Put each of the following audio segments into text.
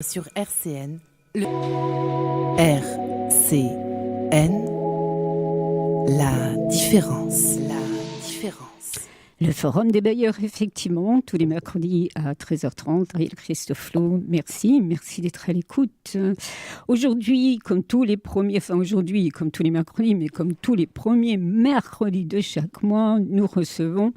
Sur RCN, le RCN, la différence. Le Forum des bailleurs, effectivement, tous les mercredis à 13h30. Ariel Christoflo, merci d'être à l'écoute. Aujourd'hui, comme tous les mercredis, mais comme tous les premiers mercredis de chaque mois, nous recevons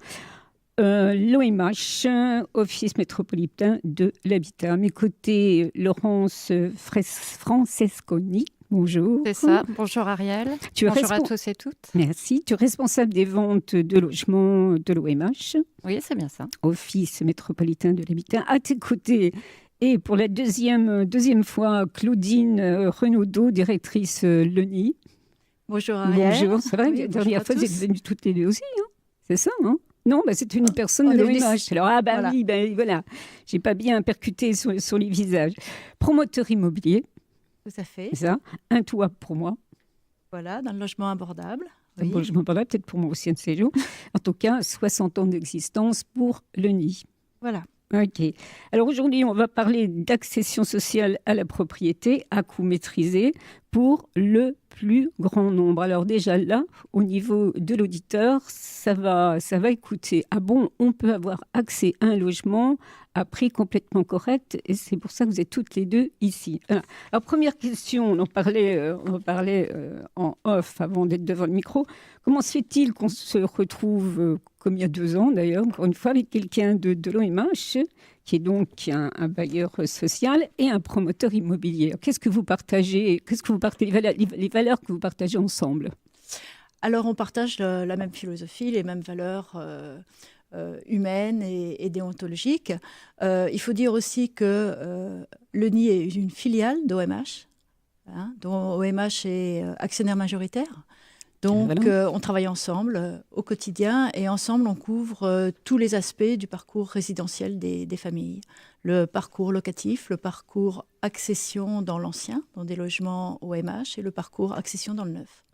l'OMH, Office métropolitain de l'habitat. À mes côtés, Laurence Francesconi. Bonjour. C'est ça. Bonjour Ariel. Bonjour à tous et toutes. Merci. Tu es responsable des ventes de logements de l'OMH. Oui, c'est bien ça. Office métropolitain de l'habitat. À tes côtés, et pour la deuxième fois, Claudine Renaudot, directrice LENI. Bonjour Ariel. Bonjour. C'est vrai que la dernière fois, vous êtes venues toutes les deux aussi. Hein, c'est ça, hein? Non, c'est une personne de l'OMH. Alors, voilà. Oui, voilà. J'ai pas bien percuté sur les visages. Promoteur immobilier. Tout à fait. C'est ça. Un toit pour moi. Voilà, dans le logement abordable. Oui. Un logement abordable, peut-être pour moi aussi un de ces jours. En tout cas, 60 ans d'existence pour LENI. Voilà. Ok. Alors aujourd'hui, on va parler d'accession sociale à la propriété à coût maîtrisé pour le plus grand nombre. Alors déjà là, au niveau de l'auditeur, ça va écouter. Ah bon, on peut avoir accès à un logement à prix complètement correct, et c'est pour ça que vous êtes toutes les deux ici. Alors première question, on en parlait en off avant d'être devant le micro. Comment se fait-il qu'on se retrouve, comme il y a 2 ans d'ailleurs, encore une fois, avec quelqu'un de l'OMH, qui est donc un bailleur social et un promoteur immobilier? Qu'est-ce que vous partagez? Les valeurs que vous partagez ensemble? Alors, on partage la même philosophie, les mêmes valeurs humaines et déontologiques. Il faut dire aussi que LENI est une filiale d'OMH, dont OMH est actionnaire majoritaire. Donc, on travaille ensemble au quotidien et ensemble, on couvre tous les aspects du parcours résidentiel des familles. Le parcours locatif, le parcours accession dans l'ancien, dans des logements OMH, et le parcours accession dans le neuf.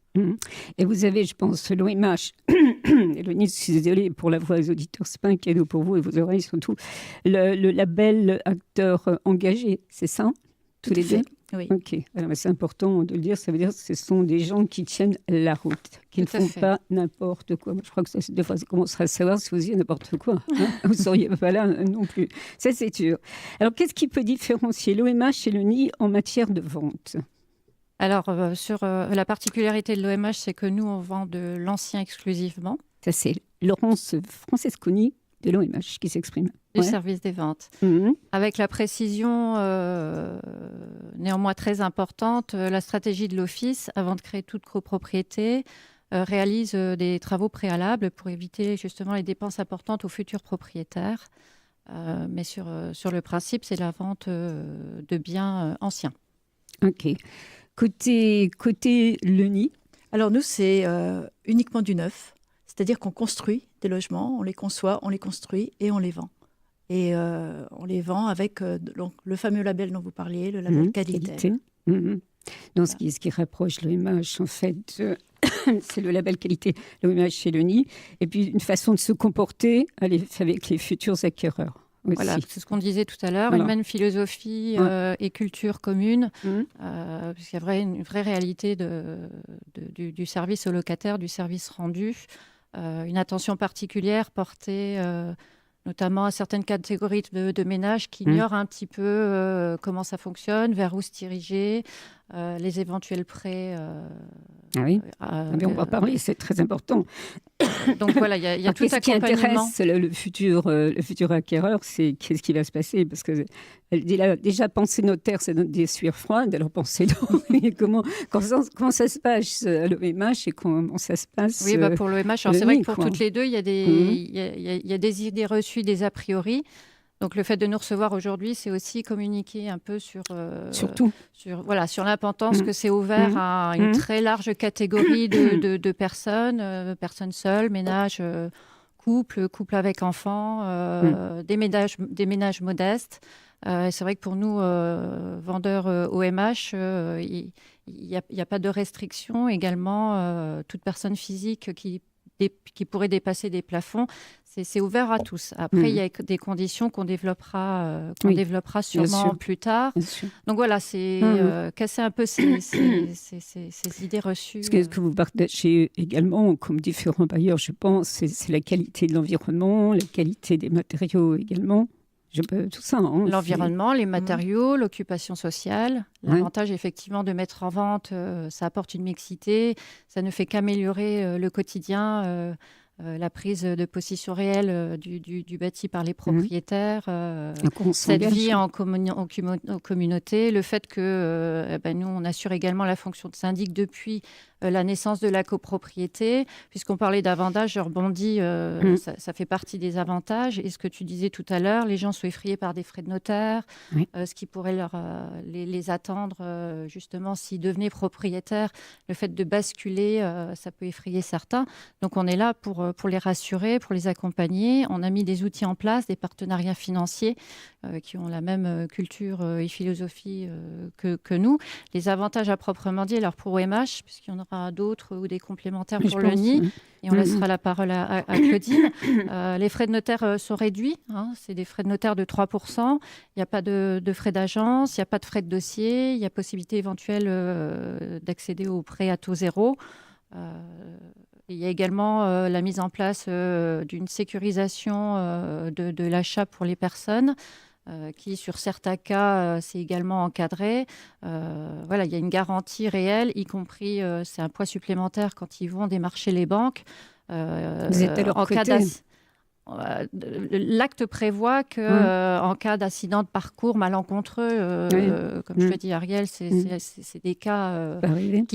Et vous avez, je pense, l'OMH, je suis désolée pour la voix des auditeurs, ce n'est pas un cadeau pour vous et vos oreilles surtout, le label acteur engagé, c'est ça? Tous les deux? Oui. Ok, alors, c'est important de le dire, ça veut dire que ce sont des gens qui tiennent la route, qui ne font pas n'importe quoi. Je crois que ça, des fois, ça commencera à savoir si vous dites n'importe quoi. Hein. Vous ne seriez pas là non plus. Ça, c'est sûr. Alors, qu'est-ce qui peut différencier l'OMH et LENI en matière de vente? Alors, sur la particularité de l'OMH, c'est que nous, on vend de l'ancien exclusivement. Ça, c'est Laurence Francesconi de l'OMH qui s'exprime. Du service des ventes. Avec la précision néanmoins très importante, la stratégie de l'Office, avant de créer toute copropriété, réalise des travaux préalables pour éviter justement les dépenses importantes aux futurs propriétaires. Mais sur le principe, c'est la vente de biens anciens. Ok. Côté LENI? Alors nous, c'est uniquement du neuf. C'est-à-dire qu'on construit des logements, on les conçoit, on les construit et on les vend. Et on les vend avec donc, le fameux label dont vous parliez, le label qualité. Donc, ce qui rapproche l'OMH, en fait, c'est le label qualité, l'OMH et LENI, et puis une façon de se comporter avec les futurs acquéreurs. Aussi. Voilà, c'est ce qu'on disait tout à l'heure, une même philosophie et culture commune, parce qu'il y a une vraie réalité du service au locataire, du service rendu, une attention particulière portée notamment à certaines catégories de ménages qui ignorent un petit peu comment ça fonctionne, vers où se diriger, les éventuels prêts. Mais on va parler, c'est très important. Donc voilà, il y a tout accompagnement. Ce qui intéresse le futur acquéreur, c'est qu'est-ce qui va se passer, parce que déjà penser notaire, c'est des sueurs froides. Alors penser comment ça se passe à l'OMH et comment ça se passe. Oui, pour l'OMH, c'est vrai que pour toutes les deux, il y a des idées reçues, des a priori. Donc le fait de nous recevoir aujourd'hui, c'est aussi communiquer un peu sur l'importance que c'est ouvert à une très large catégorie de personnes, personnes seules, ménages, couples avec enfants, des ménages modestes. C'est vrai que pour nous, vendeurs OMH, il n'y a pas de restriction. Également, toute personne physique qui pourrait dépasser des plafonds, C'est ouvert à tous. Après, il y a des conditions qu'on développera sûrement plus tard. Donc voilà, c'est casser un peu ces idées reçues. Ce que vous partagez également, comme différents bailleurs, je pense, c'est la qualité de l'environnement, la qualité des matériaux également. Tout ça. L'environnement, les matériaux, l'occupation sociale. L'avantage, effectivement, de mettre en vente, ça apporte une mixité. Ça ne fait qu'améliorer le quotidien, la prise de possession réelle du bâti par les propriétaires, cette vie en communauté, le fait que nous, on assure également la fonction de syndic depuis la naissance de la copropriété. Puisqu'on parlait d'avantages, je rebondis, ça fait partie des avantages. Et ce que tu disais tout à l'heure, les gens sont effrayés par des frais de notaire, ce qui pourrait les attendre, justement, s'ils devenaient propriétaires. Le fait de basculer, ça peut effrayer certains. Donc, on est là pour les rassurer, pour les accompagner. On a mis des outils en place, des partenariats financiers qui ont la même culture et philosophie que nous. Les avantages à proprement dit, alors pour OMH, puisqu'il y en aura d'autres ou des complémentaires pour le nid, et on laissera la parole à Claudine. Les frais de notaire sont réduits, c'est des frais de notaire de 3%. Il n'y a pas de frais d'agence, il n'y a pas de frais de dossier, il y a possibilité éventuelle d'accéder au prêt à taux zéro. Il y a également la mise en place d'une sécurisation de l'achat pour les personnes, qui, sur certains cas, c'est également encadré. Voilà, il y a une garantie réelle, y compris, c'est un poids supplémentaire quand ils vont démarcher les banques. Vous êtes à leur côté. L'acte prévoit qu'en cas d'accident de parcours malencontreux, comme je te dis, Ariel, c'est des cas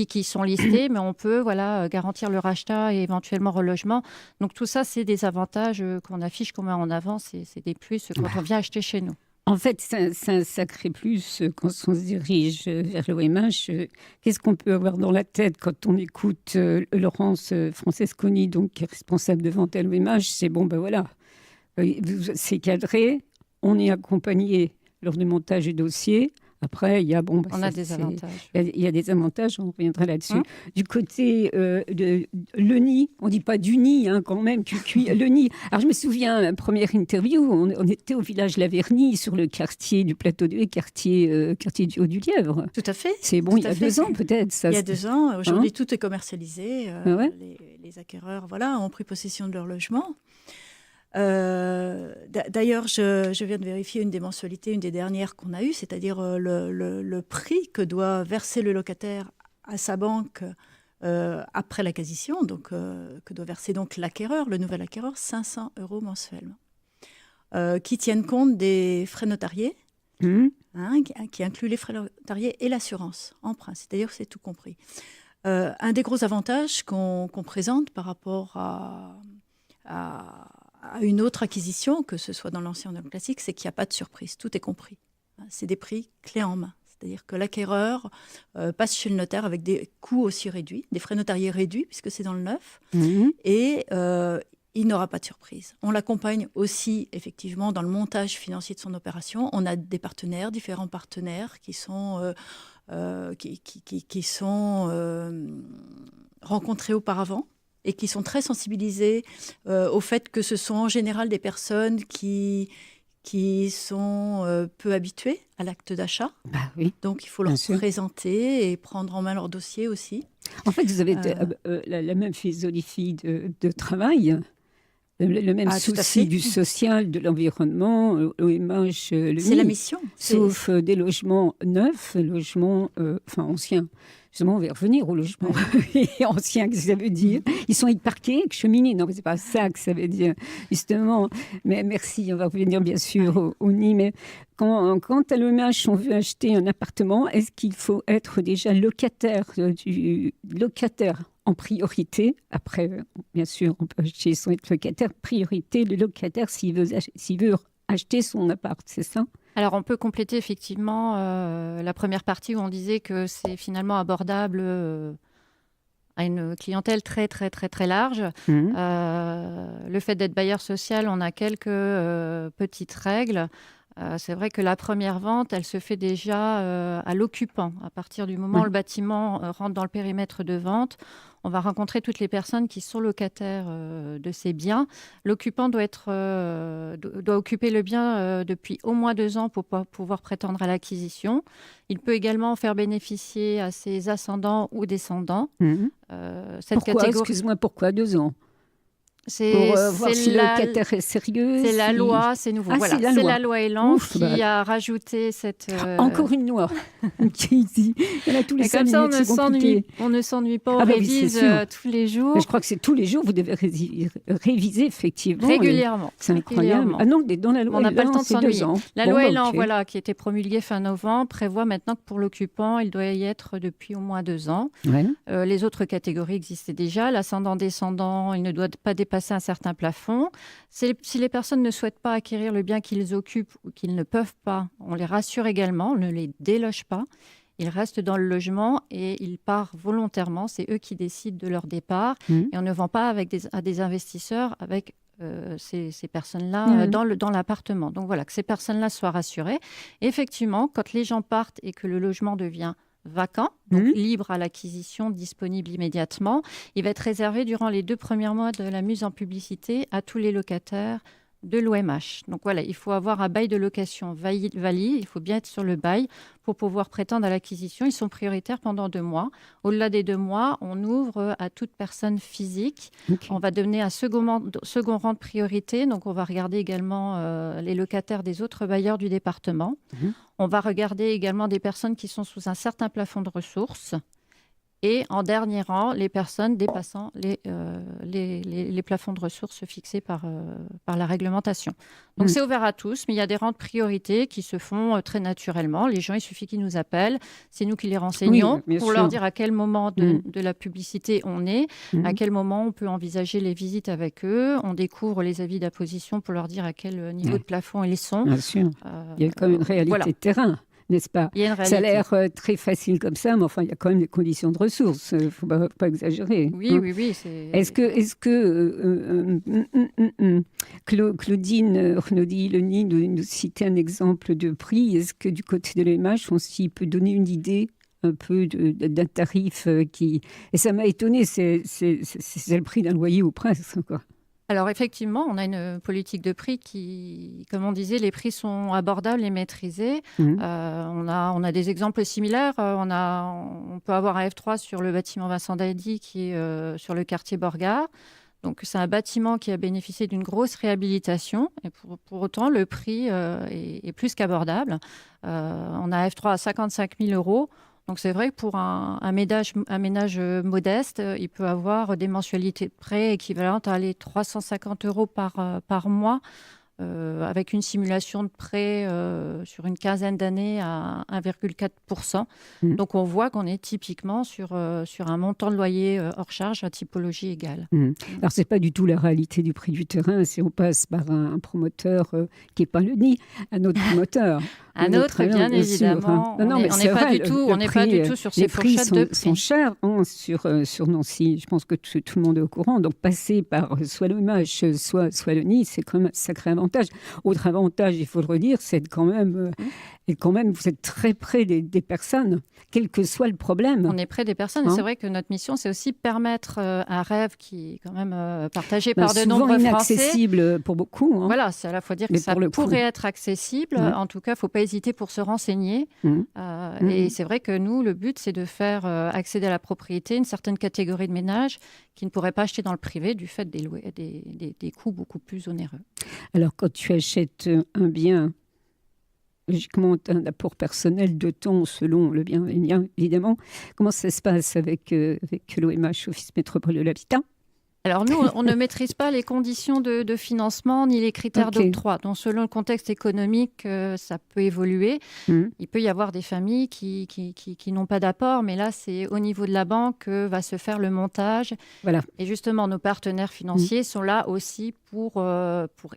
qui sont listés, mais on peut garantir le rachat et éventuellement relogement. Donc tout ça, c'est des avantages qu'on affiche, qu'on met en avant, c'est des plus quand on vient acheter chez nous. En fait, c'est un sacré plus quand on se dirige vers l'OMH. Qu'est-ce qu'on peut avoir dans la tête quand on écoute Laurence Francesconi, donc, qui est responsable de vente à l'OMH? C'est voilà, c'est cadré, on est accompagné lors du montage du dossier. Après, il y a on a des avantages. Il y a des avantages, on reviendra là-dessus. Du côté de le nid, on ne dit pas du nid quand même, le nid. Alors je me souviens, première interview, on était au village Laverny, sur le quartier du Plateau de Haye, quartier du Haut-du-Lièvre. Tout à fait. C'est bon, il y a 2 ans peut-être. Ça, il y a 2 ans. Aujourd'hui, tout est commercialisé. Les acquéreurs ont pris possession de leur logement. D'ailleurs, je viens de vérifier une des mensualités, une des dernières qu'on a eues, c'est-à-dire le prix que doit verser le locataire à sa banque après l'acquisition, donc que doit verser donc l'acquéreur, le nouvel acquéreur, 500 € mensuellement, qui tiennent compte des frais notariés, qui incluent les frais notariés et l'assurance, emprunt, c'est-à-dire que c'est tout compris. Un des gros avantages qu'on présente par rapport à une autre acquisition, que ce soit dans l'ancien ou dans le classique, c'est qu'il n'y a pas de surprise, tout est compris. C'est des prix clés en main. C'est-à-dire que l'acquéreur passe chez le notaire avec des coûts aussi réduits, des frais notariés réduits, puisque c'est dans le neuf, et il n'aura pas de surprise. On l'accompagne aussi, effectivement, dans le montage financier de son opération. On a des partenaires, différents partenaires qui sont rencontrés auparavant, et qui sont très sensibilisés au fait que ce sont en général des personnes qui sont peu habituées à l'acte d'achat. Donc, il faut leur présenter et prendre en main leur dossier aussi. En fait, vous avez la même philosophie de travail, le même souci du social, de l'environnement, OMH, c'est la mission. Sauf des logements neufs, logements anciens. Justement, on va revenir au logement ancien, qu'est-ce que ça veut dire? Ils sont parqués, cheminés. Non, mais c'est pas ça que ça veut dire, justement. Mais merci, on va revenir bien sûr au nid. Mais quand à l'OMH, on veut acheter un appartement, est-ce qu'il faut être déjà locataire en priorité? Après, bien sûr, on peut acheter sans être locataire. Priorité, le locataire, s'il veut acheter son appart, c'est ça? Alors, on peut compléter effectivement la première partie où on disait que c'est finalement abordable à une clientèle très, très, très, très large. Le fait d'être bailleur social, on a quelques petites règles. C'est vrai que la première vente, elle se fait déjà à l'occupant. À partir du moment où le bâtiment rentre dans le périmètre de vente, on va rencontrer toutes les personnes qui sont locataires de ces biens. L'occupant doit occuper le bien depuis au moins 2 ans pour pouvoir prétendre à l'acquisition. Il peut également faire bénéficier à ses ascendants ou descendants. Excuse-moi, pourquoi 2 ans? C'est voir si le locataire est sérieux. C'est la loi, c'est nouveau. Voilà, c'est la loi Elan qui a rajouté cette... Encore une loi qui dit... Il y en a tous les 5 minutes, c'est compliqué. On ne s'ennuie pas, on révise tous les jours. Mais je crois que c'est tous les jours, vous devez réviser effectivement. Régulièrement. C'est incroyable. Ah non, dans la loi on n'a pas le temps de s'ennuyer. 2 ans. La loi Elan, qui a été promulguée fin novembre, prévoit maintenant que pour l'occupant, il doit y être depuis au moins 2 ans. Ouais. Les autres catégories existaient déjà. L'ascendant-descendant, il ne doit pas dépasser un certain plafond. Si les personnes ne souhaitent pas acquérir le bien qu'ils occupent ou qu'ils ne peuvent pas, on les rassure également, on ne les déloge pas. Ils restent dans le logement et ils partent volontairement. C'est eux qui décident de leur départ. Et on ne vend pas à des investisseurs avec ces personnes-là dans l'appartement. Donc voilà, que ces personnes-là soient rassurées. Et effectivement, quand les gens partent et que le logement devient vacant, donc libre à l'acquisition, disponible immédiatement. Il va être réservé durant les 2 premiers mois de la mise en publicité à tous les locataires de l'OMH. Donc voilà, il faut avoir un bail de location valide, il faut bien être sur le bail pour pouvoir prétendre à l'acquisition. Ils sont prioritaires pendant 2 mois. Au-delà des 2 mois, on ouvre à toute personne physique. On va donner un second rang de priorité. Donc on va regarder également les locataires des autres bailleurs du département. On va regarder également des personnes qui sont sous un certain plafond de ressources. Et en dernier rang, les personnes dépassant les plafonds de ressources fixés par la réglementation. Donc c'est ouvert à tous, mais il y a des rangs de priorité qui se font très naturellement. Les gens, il suffit qu'ils nous appellent, c'est nous qui les renseignons pour leur dire à quel moment de la publicité on est, à quel moment on peut envisager les visites avec eux. On découvre les avis d'apposition pour leur dire à quel niveau de plafond ils sont. Bien sûr, il y a quand même une réalité de terrain. N'est-ce pas? Ça a l'air très facile comme ça, mais enfin, il y a quand même des conditions de ressources. Il ne faut pas exagérer. Oui. Est-ce que Claudine Renaudie-Leni nous citait un exemple de prix? Est-ce que du côté de l'EMH, on s'y peut donner une idée un peu d'un tarif qui... Et ça m'a étonné, c'est le prix d'un loyer ou presque, quoi. Alors effectivement, on a une politique de prix qui, comme on disait, les prix sont abordables et maîtrisés. On a des exemples similaires. On peut avoir un F3 sur le bâtiment Vincent d'Ailly qui est sur le quartier Borgard. Donc c'est un bâtiment qui a bénéficié d'une grosse réhabilitation et pour autant le prix est plus qu'abordable. On a un F3 à 55 000 €. Donc c'est vrai que pour un ménage modeste, il peut avoir des mensualités de prêt équivalentes à 350 € par mois, avec une simulation de prêt sur une quinzaine d'années à 1,4%. Donc on voit qu'on est typiquement sur un montant de loyer hors charge à typologie égale. Alors ce n'est pas du tout la réalité du prix du terrain. Si on passe par un promoteur qui n'est pas le nid, un autre promoteur. Un autre, bien évidemment. On n'est pas du tout sur ces fourchettes de prix. Les prix sont chers sur Nancy. Je pense que tout le monde est au courant. Donc, passer par soit le MH, soit le NID, c'est quand même un sacré avantage. Autre avantage, il faut le redire, c'est quand même, vous êtes très près des personnes, quel que soit le problème. On est près des personnes. Et c'est vrai que notre mission, c'est aussi permettre un rêve qui est quand même partagé par de nombreux Français. Inaccessible pour beaucoup. Voilà, c'est à la fois dire que ça pourrait être accessible. En tout cas, il ne faut pas hésiter pour se renseigner. Et c'est vrai que nous, le but, c'est de faire accéder à la propriété une certaine catégorie de ménages qui ne pourraient pas acheter dans le privé du fait des coûts beaucoup plus onéreux. Alors, quand tu achètes un bien, logiquement, tu as un apport personnel de temps selon le bien, évidemment. Comment ça se passe avec l'OMH, Office Métropole de l'Habitat? Alors nous, on ne maîtrise pas les conditions de financement ni les critères d'octroi. Donc selon le contexte économique, ça peut évoluer. Il peut y avoir des familles qui n'ont pas d'apport, mais là, c'est au niveau de la banque que va se faire le montage. Voilà. Et justement, nos partenaires financiers sont là aussi pour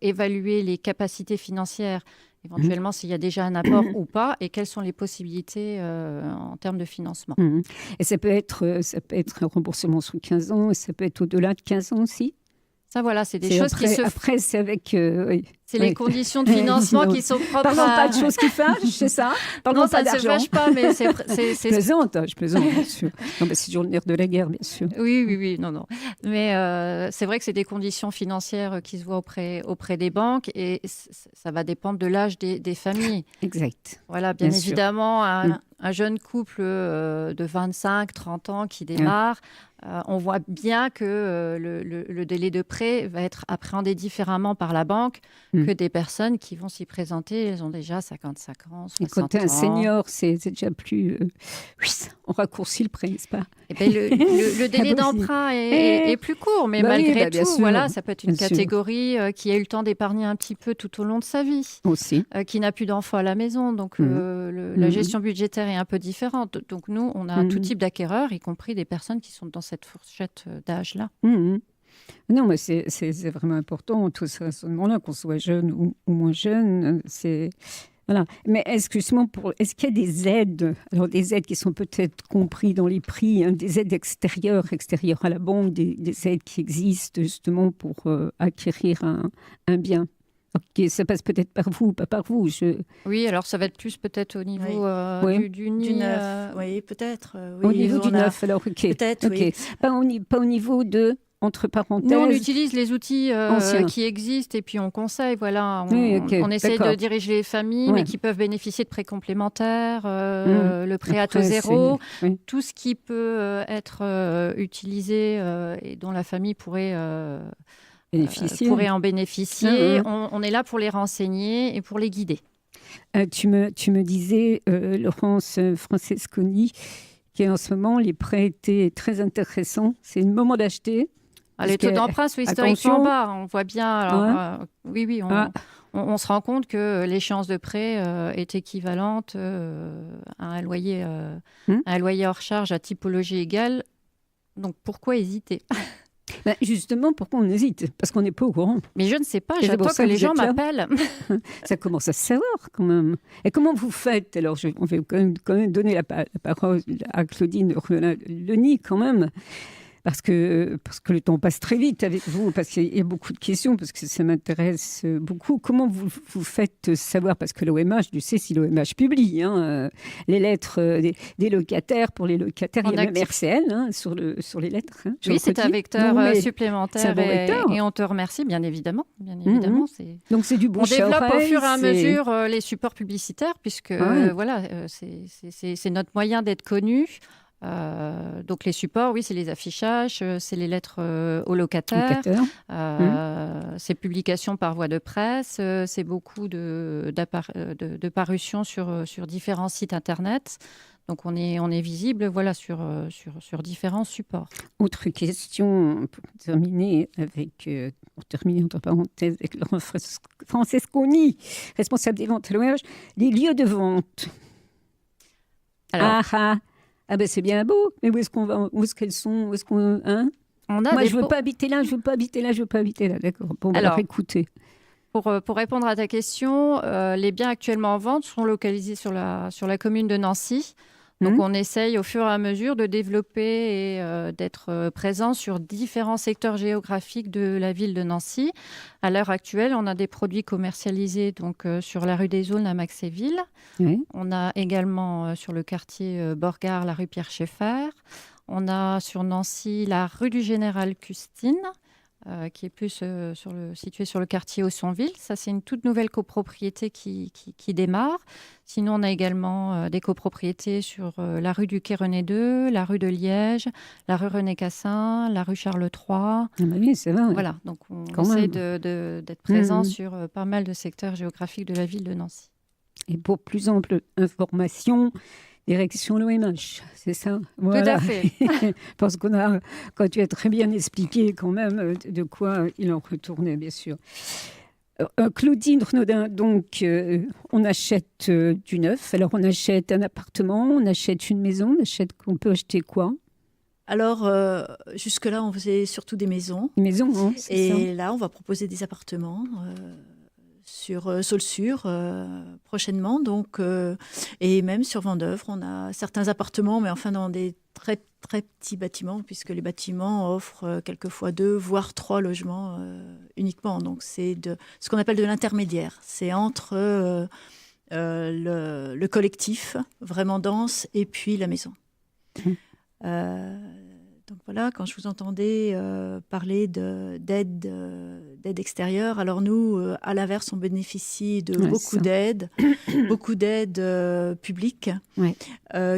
évaluer les capacités financières, éventuellement s'il y a déjà un apport ou pas, et quelles sont les possibilités en termes de financement. Et ça peut être un remboursement sur 15 ans, et ça peut être au-delà de 15 ans aussi? Ça, voilà, c'est des choses qui se... Après, c'est avec... oui. C'est les conditions de financement qui sont propres Parlons pas de choses qui fâchent, c'est ça? Parlons Non, pas ça ne se d'argent. fâche pas, mais c'est... Je plaisante, bien sûr. Non, c'est toujours le nerf de la guerre, bien sûr. Oui, non. Mais c'est vrai que c'est des conditions financières qui se voient auprès des banques et ça va dépendre de l'âge des familles. Exact. Voilà, bien Bien sûr. évidemment, un jeune couple de 25-30 ans qui démarre, on voit bien que le délai de prêt va être appréhendé différemment par la banque que des personnes qui vont s'y présenter. Elles ont déjà 55 ans, 60 ans. Et quand tu es un senior, c'est déjà plus... oui, on raccourcit le prêt, n'est-ce pas? Eh ben, le délai d'emprunt est plus court, mais malgré tout, voilà, ça peut être une catégorie qui a eu le temps d'épargner un petit peu tout au long de sa vie, aussi, qui n'a plus d'enfants à la maison, donc la gestion budgétaire est un peu différente. Donc nous, on a tout type d'acquéreurs, y compris des personnes qui sont dans cette fourchette d'âge-là. Non, mais c'est vraiment important, tout ça, à ce moment-là, qu'on soit jeune ou moins jeune, c'est... Voilà. Mais est-ce qu'il y a des aides, alors des aides qui sont peut-être comprises dans les prix, des aides extérieures à la banque, des aides qui existent justement pour acquérir un bien? Ok, ça passe peut-être par vous, pas par vous. Oui, alors ça va être plus peut-être au niveau du neuf. Oui, peut-être. Au niveau du neuf, alors ok. Peut-être, oui. Pas au niveau de... Entre parenthèses. Nous, on utilise les outils qui existent et puis on conseille. Voilà, on essaye de diriger les familles, mais qui peuvent bénéficier de prêts complémentaires, le prêt à taux zéro, tout ce qui peut être utilisé et dont la famille pourrait en bénéficier. On est là pour les renseigner et pour les guider. Tu me disais, Laurence Francesconi, qu'en ce moment, les prêts étaient très intéressants. C'est le moment d'acheter. Les taux d'emprunt sont historiquement bas, on voit bien. Alors, on se rend compte que l'échéance de prêt est équivalente à un loyer hors charge à typologie égale. Donc pourquoi hésiter? Justement, pourquoi on hésite? Parce qu'on n'est pas au courant. Mais je ne sais pas, j'attends que les gens m'appellent. Ça commence à se savoir quand même. Et comment vous faites? Alors, on va quand même donner la parole à Claudine Lenny quand même. Parce que le temps passe très vite avec vous, parce qu'il y a beaucoup de questions, parce que ça m'intéresse beaucoup. Comment vous faites savoir? Parce que l'OMH, tu sais, si l'OMH publie les lettres des locataires, pour les locataires, il y a même RCL sur les lettres. Oui, c'est un vecteur supplémentaire et on te remercie, bien évidemment. Donc c'est du bon on développe au fur et à mesure les supports publicitaires, puisque c'est notre moyen d'être connu. Donc les supports, oui, c'est les affichages, c'est les lettres aux locataires, c'est publications par voie de presse, c'est beaucoup de parutions sur différents sites internet. Donc on est visible, voilà, sur différents supports. Autre question pour terminer entre parenthèses avec Laurent Francesconi, responsable des ventes à l'OMH, les lieux de vente. Alors. Ah ben c'est bien beau, mais où est-ce qu'on va? Où est-ce qu'elles sont? Où est-ce qu'on Moi, je veux pas habiter là, je veux pas habiter là, je veux pas habiter là. D'accord. Bon, alors écoutez. Pour répondre à ta question, les biens actuellement en vente sont localisés sur la commune de Nancy. Donc, on essaye au fur et à mesure de développer et d'être présent sur différents secteurs géographiques de la ville de Nancy. À l'heure actuelle, on a des produits commercialisés donc, sur la rue des Aulnes à Maxéville. Oui. On a également sur le quartier Borgard la rue Pierre Schaeffer. On a sur Nancy la rue du Général Custine, qui est plus située sur le quartier Haussonville. Ça, c'est une toute nouvelle copropriété qui démarre. Sinon, on a également des copropriétés sur la rue du Quai René II, la rue de Liège, la rue René Cassin, la rue Charles III. Ah bah oui, c'est vrai. Voilà, donc on essaie d'être présent sur pas mal de secteurs géographiques de la ville de Nancy. Et pour plus ample information, direction l'OMH, c'est ça? Voilà. Tout à fait. Parce quand tu as très bien expliqué quand même de quoi il en retournait, bien sûr. Claudine Renaudin, donc on achète du neuf. Alors on achète un appartement, on achète une maison, on peut acheter quoi? Alors, jusque-là, on faisait surtout des maisons. Des maisons, hein, c'est ça. Et là, on va proposer des appartements sur Saulsure prochainement. Donc, et même sur Vendeuvre, on a certains appartements, mais enfin dans des très, très petits bâtiments, puisque les bâtiments offrent quelquefois 2, voire 3 logements uniquement. Donc, c'est ce qu'on appelle de l'intermédiaire. C'est entre le collectif, vraiment dense, et puis la maison. Donc voilà, quand je vous entendais parler d'aide extérieure, alors nous, à l'inverse, on bénéficie de beaucoup d'aides publiques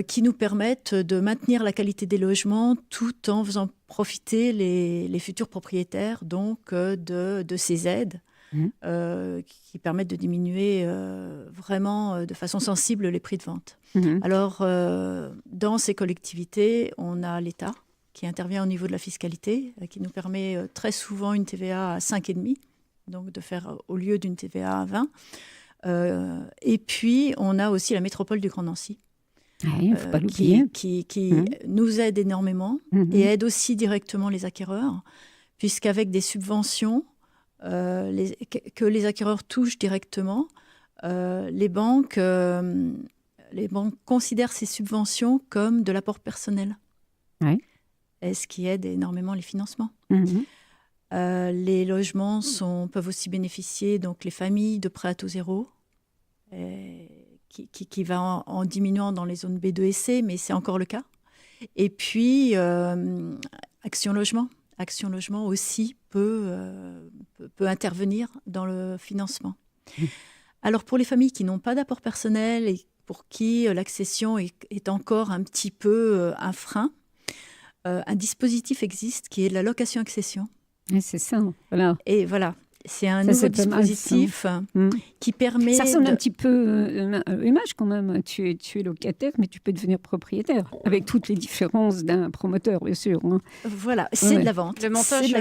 qui nous permettent de maintenir la qualité des logements tout en faisant profiter les futurs propriétaires donc, de ces aides. Qui permettent de diminuer vraiment de façon sensible les prix de vente. Alors, dans ces collectivités, on a l'État qui intervient au niveau de la fiscalité, qui nous permet très souvent une TVA à 5,5, donc de faire au lieu d'une TVA à 20. Et puis, on a aussi la métropole du Grand Nancy, faut pas l'oublier. qui nous aide énormément et aide aussi directement les acquéreurs, puisqu'avec des subventions que les acquéreurs touchent directement, les banques considèrent ces subventions comme de l'apport personnel. Et ce qui aide énormément les financements. Les logements peuvent aussi bénéficier, donc les familles, de prêts à taux zéro, qui va en diminuant dans les zones B2 et C, mais c'est encore le cas. Et puis, Action Logement. Action Logement aussi peut intervenir dans le financement. Alors, pour les familles qui n'ont pas d'apport personnel et pour qui l'accession est encore un petit peu un frein, un dispositif existe qui est de la location-accession. C'est ça, voilà. Et voilà, c'est un nouveau dispositif qui permet... Ça ressemble un petit peu à l'image quand même. Tu es locataire, mais tu peux devenir propriétaire, avec toutes les différences d'un promoteur, bien sûr. Voilà, c'est de la vente. Le montage,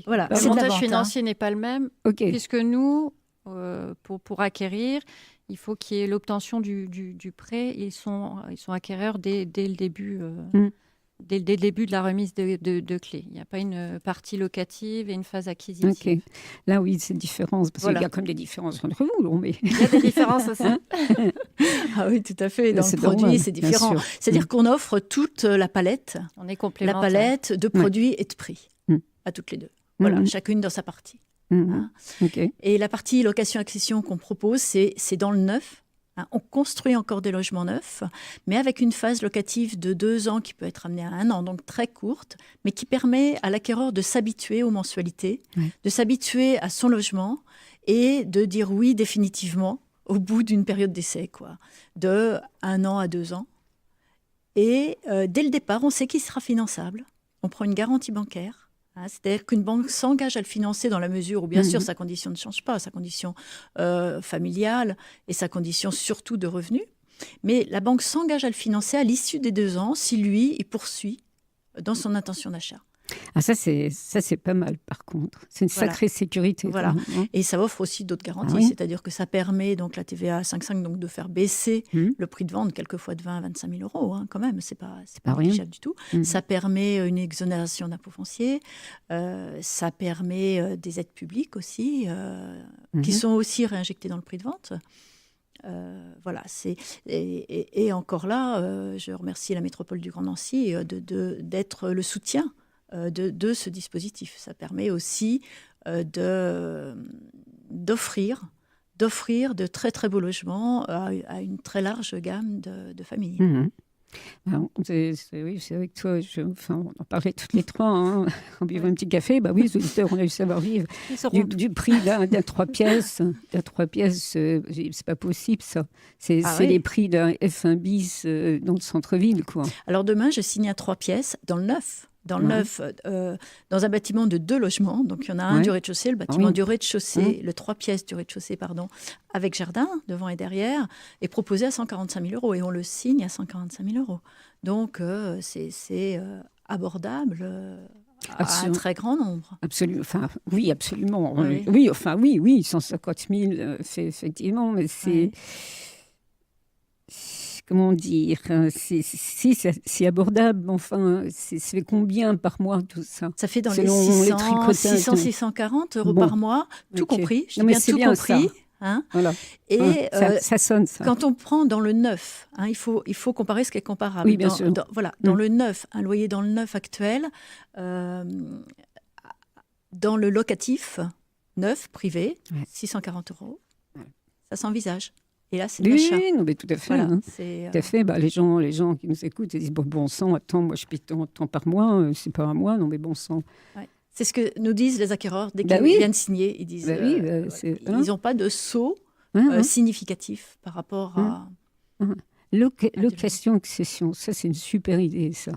voilà, le montage financier n'est pas le même, puisque nous, pour acquérir, il faut qu'il y ait l'obtention du prêt. Ils sont acquéreurs dès le début... Dès le début de la remise de clés. Il n'y a pas une partie locative et une phase acquisitive. Là, oui, c'est différent. Parce qu'il y a comme des différences entre vous. Mais... Il y a des différences aussi. Ah oui, tout à fait. Dans le produit, c'est différent. C'est-à-dire qu'on offre toute la palette. On est complémentaires. La palette de produits et de prix à toutes les deux. Voilà, chacune dans sa partie. Et la partie location-accession qu'on propose, c'est dans le neuf. On construit encore des logements neufs, mais avec une phase locative de 2 ans qui peut être amenée à 1 an, donc très courte, mais qui permet à l'acquéreur de s'habituer aux mensualités, de s'habituer à son logement et de dire oui définitivement au bout d'une période d'essai, de 1 an à 2 ans. Et dès le départ, on sait qu'il sera finançable. On prend une garantie bancaire. C'est-à-dire qu'une banque s'engage à le financer dans la mesure où, bien sûr, sa condition ne change pas, sa condition familiale et sa condition surtout de revenus. Mais la banque s'engage à le financer à l'issue des 2 ans si lui, il poursuit dans son intention d'achat. Ah, ça, c'est pas mal, par contre. C'est une sacrée sécurité. Voilà. Et ça offre aussi d'autres garanties. C'est-à-dire que ça permet, donc, la TVA à 5,5, donc, de faire baisser le prix de vente, quelquefois de 20 à 25 000 euros, quand même. C'est pas négligeable du tout. Ça permet une exonération d'impôts fonciers. Ça permet des aides publiques aussi, qui sont aussi réinjectées dans le prix de vente. Voilà, et encore là, je remercie la métropole du Grand Nancy d'être le soutien de ce dispositif. Ça permet aussi d'offrir de très très beaux logements à une très large gamme de familles. Oui, c'est avec toi. On en parlait toutes les trois en buvant un petit café. Bah oui, les auditeurs, on a eu savoir-vivre du prix d'un 3 pièces. D'un 3 pièces, c'est pas possible, ça. C'est les prix d'un F1 bis dans le centre-ville, quoi. Alors demain, je signe un 3 pièces dans le neuf. Dans le neuf, dans un bâtiment de 2 logements. Donc, il y en a un du rez-de-chaussée, le bâtiment du rez-de-chaussée, le 3 pièces du rez-de-chaussée, avec jardin, devant et derrière, est proposé à 145 000 euros. Et on le signe à 145 000 euros. Donc, c'est abordable à un très grand nombre. Absolument. Enfin, oui, absolument. Oui, 150 000, c'est effectivement, mais c'est... Comment dire, c'est abordable, enfin, ça fait combien par mois tout ça? Ça fait dans les 600, 640 euros par mois, tout compris. Non, mais c'est bien compris. Hein. Voilà. Et ça sonne, ça. quand on prend dans le neuf, hein, il faut comparer ce qui est comparable. Oui, bien sûr. Dans le neuf, un loyer dans le neuf actuel, dans le locatif neuf, privé, 640 €, ça s'envisage. Et là, c'est de l'achat. Oui, non, mais tout à fait. Voilà, hein. c'est, Tout à fait. Bah, les gens qui nous écoutent, ils disent bon sang, attends, moi je paye tant par mois, c'est pas un mois, non mais bon sang. ouais. C'est ce que nous disent les acquéreurs dès Bah qu'ils oui. viennent signer. Ils disent, Bah oui, ils n'ont pas de saut significatif par rapport à. Location-accession, ça c'est une super idée, ça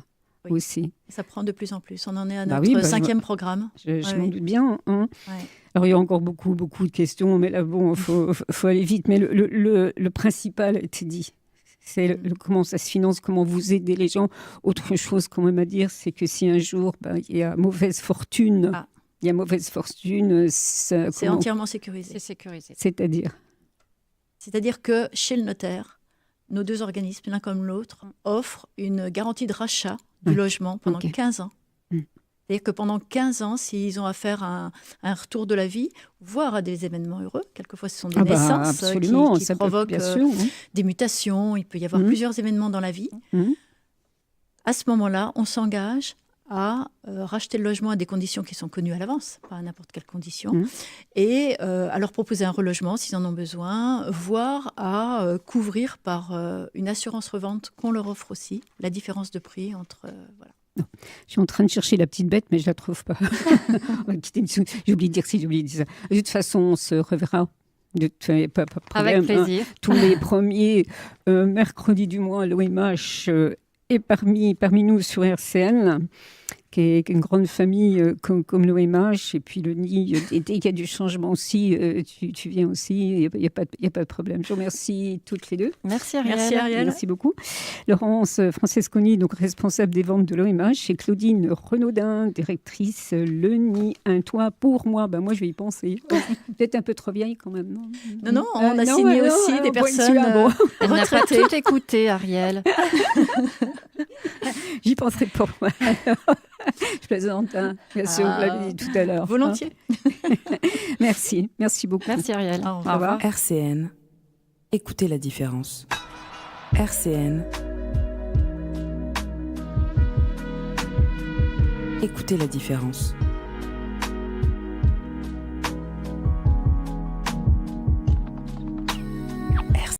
aussi. Ça prend de plus en plus. On en est à Bah notre oui, bah, 5e programme. Je m'en doute bien. Hein. Ouais. Alors il y a encore beaucoup de questions, mais là bon, faut aller vite. Mais le principal a été dit. C'est comment ça se finance, comment vous aidez les gens. Autre chose quand même à dire, c'est que si un jour il y a mauvaise fortune, c'est entièrement sécurisé. C'est sécurisé. C'est-à-dire que chez le notaire, nos deux organismes, l'un comme l'autre, offrent une garantie de rachat du logement pendant 15 ans. C'est-à-dire que pendant 15 ans, s'ils ont affaire à un retour de la vie, voire à des événements heureux, quelquefois ce sont des naissances qui provoquent des mutations, il peut y avoir plusieurs événements dans la vie. À ce moment-là, on s'engage à racheter le logement à des conditions qui sont connues à l'avance, pas à n'importe quelle condition, et à leur proposer un relogement s'ils en ont besoin, voire à couvrir par une assurance revente qu'on leur offre aussi, la différence de prix entre... voilà. Non. Je suis en train de chercher la petite bête, mais je ne la trouve pas. J'ai oublié de dire ça. De toute façon, on se reverra. Pas de problème, avec plaisir. Tous les premiers mercredis du mois, l'OMH est parmi nous sur RCN, qui est une grande famille comme l'OMH. Et puis le nid, dès qu'il y a du changement aussi, tu viens aussi. Il n'y a pas de problème. Je vous remercie toutes les deux. Merci Ariel. Merci beaucoup. Laurence Francesconi, donc responsable des ventes de l'OMH, et Claudine Renaudin, directrice Le Nid, un toit pour moi. Moi, je vais y penser. Peut-être un peu trop vieille quand même, non ? Non, on a signé aussi des personnes Elle n'a pas tout écouté, Ariel. J'y penserai pour moi. Je plaisante, hein. Bien sûr, vous l'avez dit tout à l'heure. Volontiers. Merci beaucoup. Merci Ariel. Au revoir. RCN, écoutez la différence. RCN, écoutez la différence.